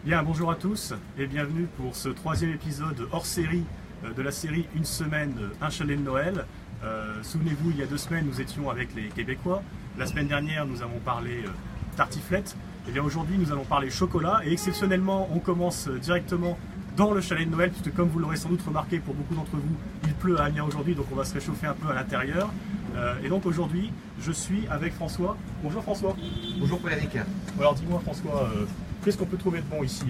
Bien, bonjour à tous et bienvenue pour ce troisième épisode hors série de la série Une semaine, un chalet de Noël. Souvenez-vous, il y a 2 semaines, nous étions avec les Québécois. La semaine dernière, nous avons parlé tartiflette. Et bien aujourd'hui, nous allons parler chocolat. Et exceptionnellement, on commence directement dans le chalet de Noël, puisque comme vous l'aurez sans doute remarqué pour beaucoup d'entre vous, il pleut à Amiens aujourd'hui, donc on va se réchauffer un peu à l'intérieur. Et donc aujourd'hui, je suis avec François. Bonjour François. Bonjour Paul-Éric. Alors dis-moi François, qu'est-ce qu'on peut trouver de bon ici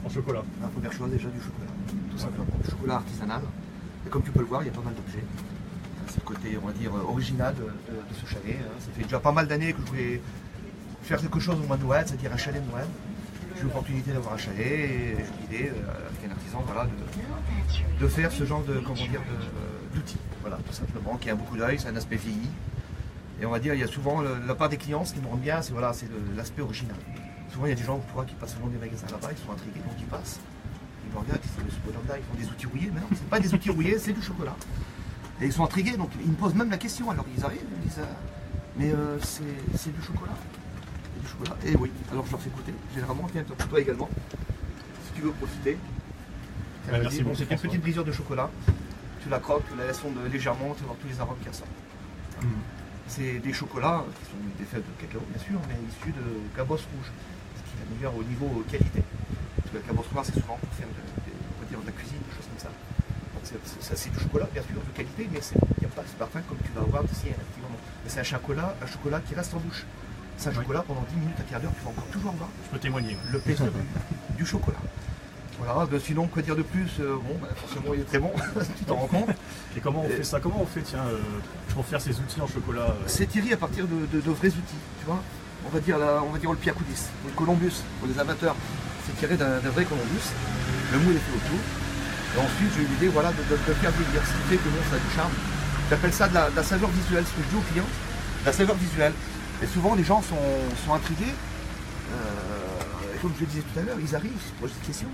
en chocolat? La première chose déjà du chocolat, tout simplement. Du chocolat artisanal. Et comme tu peux le voir, il y a pas mal d'objets. C'est le côté, on va dire, original de ce chalet. Ça fait déjà pas mal d'années que je voulais faire quelque chose au mois de Noël, c'est-à-dire un chalet de Noël. J'ai eu l'opportunité d'avoir un chalet et j'ai eu l'idée avec un artisan voilà, de faire ce genre de, comment dire, d'outils. Voilà, tout simplement, qui a beaucoup d'œil, c'est un aspect vieilli. Et on va dire, il y a souvent la part des clients, ce qui me rend bien, c'est voilà, l'aspect original. Souvent, il y a des gens qui passent le long des magasins là-bas, ils sont intrigués, donc ils passent. Ils me regardent, ils disent, ce bonhomme-là, ils font des outils rouillés. Mais non, c'est pas des outils rouillés, c'est du chocolat. Et ils sont intrigués, donc ils me posent même la question. Alors ils arrivent, ils disent, mais c'est du chocolat. C'est du chocolat. Et oui, alors je leur fais goûter. Généralement, tiens, pour toi également, si tu veux profiter. Merci beaucoup. C'est une petite brisure de chocolat. Tu la croques, tu la laisses fondre légèrement, tu vas voir tous les arômes qu'il y a ça. C'est des chocolats qui sont des fèves de cacao, bien sûr, mais issus de cabosse rouge, ce qui est la meilleure au niveau qualité. Parce que la cabosse noire, c'est souvent pour faire de la cuisine, des choses comme ça. Donc c'est du chocolat, bien sûr, de qualité, mais il n'y a pas ce parfum comme tu vas avoir ici, effectivement. Mais c'est un chocolat qui reste en bouche. C'est un chocolat pendant 10 minutes, un quart d'heure, tu vas encore toujours voir. Je peux témoigner. Le plaisir du chocolat. Voilà, sinon, quoi dire de plus? Forcément, il est très bon, tu t'en rends compte. Et comment on fait ça? Comment on fait, tiens, pour faire ces outils en chocolat C'est tiré à partir de vrais outils, tu vois. On va dire le Piacoudis, le Columbus, pour les amateurs. C'est tiré d'un vrai Columbus. Le moule est fait autour. Et ensuite, j'ai eu l'idée voilà, de le faire vieillir, ce qui fait que bon, ça a du charme. J'appelle ça de la saveur visuelle, ce que je dis aux clients, la saveur visuelle. Et souvent, les gens sont intrigués. Comme je le disais tout à l'heure, ils arrivent, ils se posent des questions,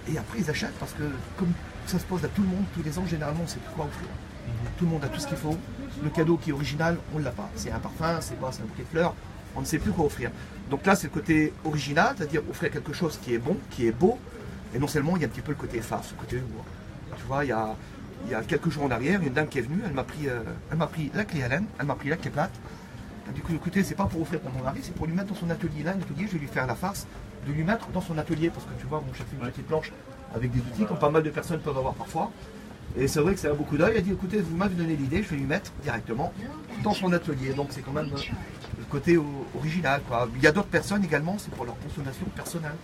et après ils achètent parce que comme ça se pose à tout le monde, tous les ans généralement on ne sait plus quoi offrir. Tout le monde a tout ce qu'il faut. Le cadeau qui est original, on ne l'a pas. C'est un parfum, c'est quoi, c'est un bouquet de fleurs, on ne sait plus quoi offrir. Donc là c'est le côté original, c'est-à-dire offrir quelque chose qui est bon, qui est beau, et non seulement il y a un petit peu le côté farce, le côté humour. Tu vois, il y a quelques jours en arrière, une dame qui est venue, elle m'a pris la clé Allen, elle m'a pris la clé plate. Du coup, écoutez, c'est pas pour offrir pour mon mari, c'est pour lui mettre dans son atelier. Là, un atelier, je vais lui faire la farce de lui mettre dans son atelier, parce que tu vois, j'ai fait une petite planche avec des outils comme pas mal de personnes peuvent avoir parfois. Et c'est vrai que c'est un beau coup d'œil. Elle dit, écoutez, vous m'avez donné l'idée, je vais lui mettre directement dans son atelier. Donc c'est quand même le côté original, quoi. Il y a d'autres personnes également, c'est pour leur consommation personnelle.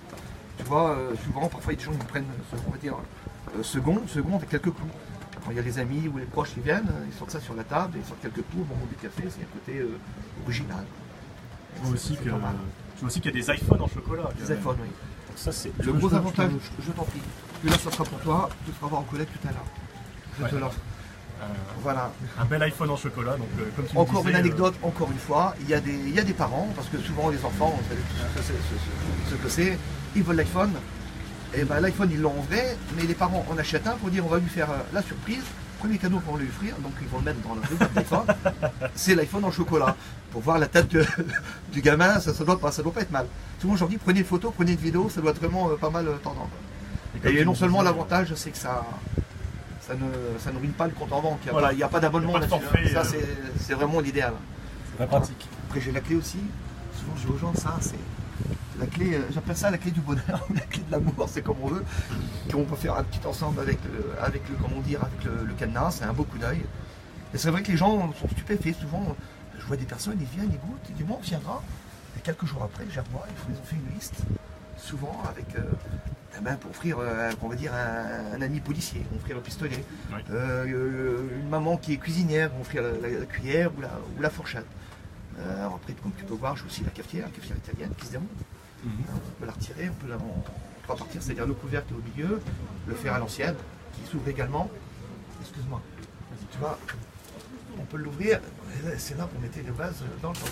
Tu vois, souvent, parfois, il y a des gens qui prennent, on va dire, second avec quelques coups. Quand il y a les amis ou les proches qui viennent, ils sortent ça sur la table, ils sortent quelques coups au moment du café, c'est un côté original. Je vois aussi qu'il y a des iPhones en chocolat. Des iPhones, oui. Ça, c'est le gros avantage, je t'en prie. Puis là, ça sera pour toi, tu feras voir en collègue tout à l'heure. Je te l'offre. Voilà. Un bel iPhone en chocolat, donc comme tu encore disais, une anecdote, encore une fois, il y a des parents, parce que souvent les enfants, vous savez ce que c'est, ils veulent l'iPhone. Et ben l'iPhone ils l'ont en vrai, mais les parents en achètent un pour dire on va lui faire la surprise, premier cadeau qu'on va lui offrir, donc ils vont le mettre dans le boîte d'iPhone, c'est l'iPhone en chocolat. Pour voir la tête du gamin, ça doit pas être mal. Souvent je leur dis prenez une photo, prenez une vidéo, ça doit être vraiment pas mal tendant. Et non seulement l'avantage c'est que ça ne ruine pas le compte en banque, il n'y a pas d'abonnement là-dessus. Ça c'est vraiment l'idéal. C'est très pratique. Après j'ai la clé aussi, souvent je dis aux gens ça c'est. La clé, j'appelle ça la clé du bonheur, ou la clé de l'amour, c'est comme on veut. On peut faire un petit ensemble avec le cadenas, c'est un beau coup d'œil. Et c'est vrai que les gens sont stupéfaits. Souvent, je vois des personnes, ils viennent, ils goûtent, ils disent, bon, on viendra. Et quelques jours après, je les revois, ils ont fait une liste, souvent avec, pour offrir, on va dire, un ami policier, on va offrir le pistolet. Oui. Une maman qui est cuisinière, on va offrir la cuillère ou la fourchette. Après, comme tu peux voir, j'ai aussi la cafetière italienne qui se démonte. On peut la retirer, on va partir, c'est-à-dire le couvercle au milieu, le fer à l'ancienne, qui s'ouvre également. Excuse-moi, tu vois, on peut l'ouvrir, c'est là qu'on mettait les bases dans le temps.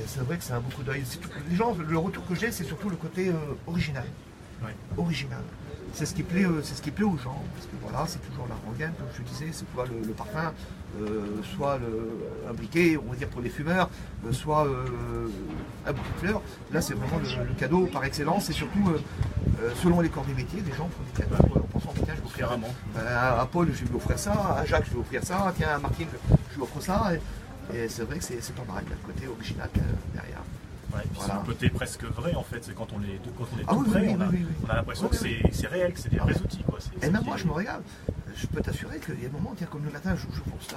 C'est vrai que c'est un beau coup d'œil. Les gens, le retour que j'ai, c'est surtout le côté original. Ouais. Original. C'est ce qui plaît aux gens, parce que voilà, c'est toujours la rengaine, comme je te disais, c'est quoi le parfum, soit un briquet, on va dire pour les fumeurs, soit un bouquet de fleurs. Là, c'est vraiment le cadeau par excellence, et surtout, selon les corps des métiers, des gens font des cadeaux en pensant, tiens, je vais offrir à Paul, je vais lui offrir ça, à Jacques, je vais lui offrir ça, tiens, à Martin, je lui offre ça. Et c'est vrai que c'est pas pareil, le côté original derrière. Ouais, et puis Voilà. c'est le côté presque vrai en fait, c'est quand on est Ah tout oui, près, oui, on a l'impression que c'est réel, que c'est des vrais outils. Quoi. Et même moi, je me regarde. Je peux t'assurer qu'il y a des moments, tiens, comme le matin, je pense ça,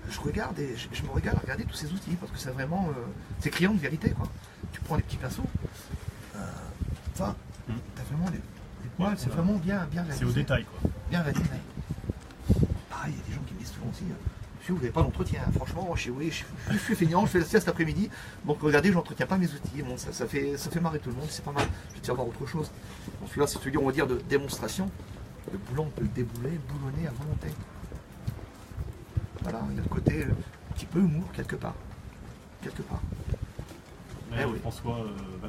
je regarde et je me regarde à regarder tous ces outils, parce que c'est vraiment, c'est criant de vérité, quoi. Tu prends les petits pinceaux, ça, t'as vraiment les poils, c'est vraiment bien réalisé. C'est au détail, quoi. Bien réalisé. Pareil, il y a des gens qui me disent souvent aussi, monsieur, vous n'avez pas d'entretien. Franchement, je suis feignant, je fais la sieste cet après-midi, donc regardez, je n'entretiens pas mes outils. Bon, ça fait marrer tout le monde, c'est pas mal. Je vais te voir autre chose. Donc celui-là, c'est celui, on va dire, de démonstration. Le boulon, on peut le débouler, boulonner à volonté. Voilà, il y a le côté un petit peu humour quelque part. Quelque part. Ouais, oui. François,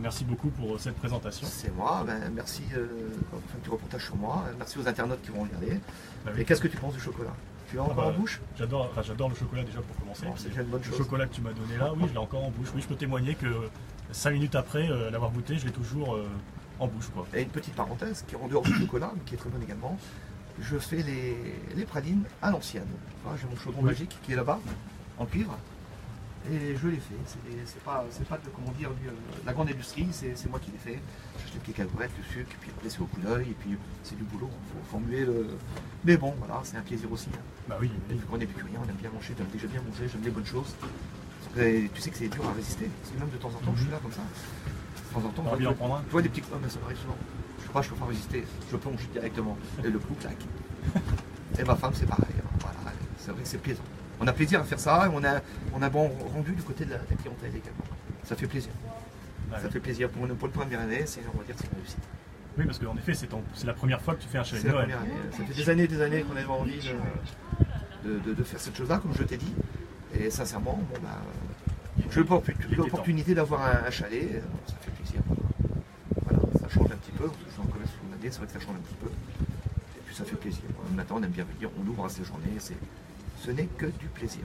merci beaucoup pour cette présentation. C'est moi, merci pour faire un petit reportage sur moi. Merci aux internautes qui vont regarder. Bah oui. Et qu'est-ce que tu penses du chocolat? Tu l'as encore en bouche? J'adore le chocolat déjà pour commencer. Bon, c'est déjà une bonne chose. Le chocolat que tu m'as donné là, oui, je l'ai encore en bouche. Oui, je peux témoigner que 5 minutes après l'avoir goûté, je l'ai toujours en bouche. Quoi. Et une petite parenthèse qui est en dehors du chocolat, mais qui est très bonne également. Je fais les pralines à l'ancienne. Enfin, j'ai mon chaudron magique qui est là-bas, en cuivre. Et je les fais. C'est pas de, comment dire, de la grande industrie, c'est moi qui les fais. J'achète des cacahuètes, le sucre, et puis après c'est au coup d'œil, et puis c'est du boulot. Il faut formuler le. Mais bon, voilà, c'est un plaisir aussi. Hein. Bah oui. Et puis quand on est épicurien, on aime bien manger, j'aime bien manger, j'aime les bonnes choses. Et tu sais que c'est dur à résister. Parce que même de temps en temps, je suis là comme ça. De temps en temps, tu vois des petits. Oh, mais ça m'arrive souvent. Je peux pas résister. Je plonge directement. Et le coup, clac. Et ma femme, c'est pareil. Voilà, c'est vrai que c'est plaisant. On a plaisir à faire ça, et on a bon rendu du côté de la clientèle également. Ça fait plaisir. Ça fait plaisir. Pour une première année, on va dire que c'est une réussite. Oui, parce qu'en effet, c'est la première fois que tu fais un chalet de Noël. Ça fait des années qu'on avait envie de faire cette chose-là, comme je t'ai dit. Et sincèrement, j'ai eu l'opportunité d'avoir un chalet, ça fait plaisir. Voilà, ça change un petit peu, je suis en commerce toute l'année, c'est vrai que ça change un petit peu. Et puis ça fait plaisir. Maintenant, on aime bien venir, on ouvre à ces journées, ce n'est que du plaisir.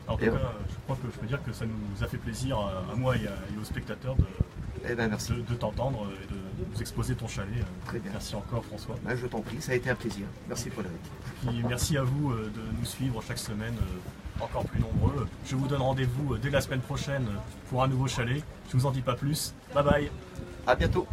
En tout cas, je crois que je peux dire que ça nous a fait plaisir à moi et aux spectateurs de t'entendre et de nous exposer ton chalet. Très bien. Merci encore François. Je t'en prie, ça a été un plaisir. Merci Frédéric. Et merci à vous de nous suivre chaque semaine, encore plus nombreux. Je vous donne rendez-vous dès la semaine prochaine pour un nouveau chalet. Je vous en dis pas plus. Bye bye. À bientôt.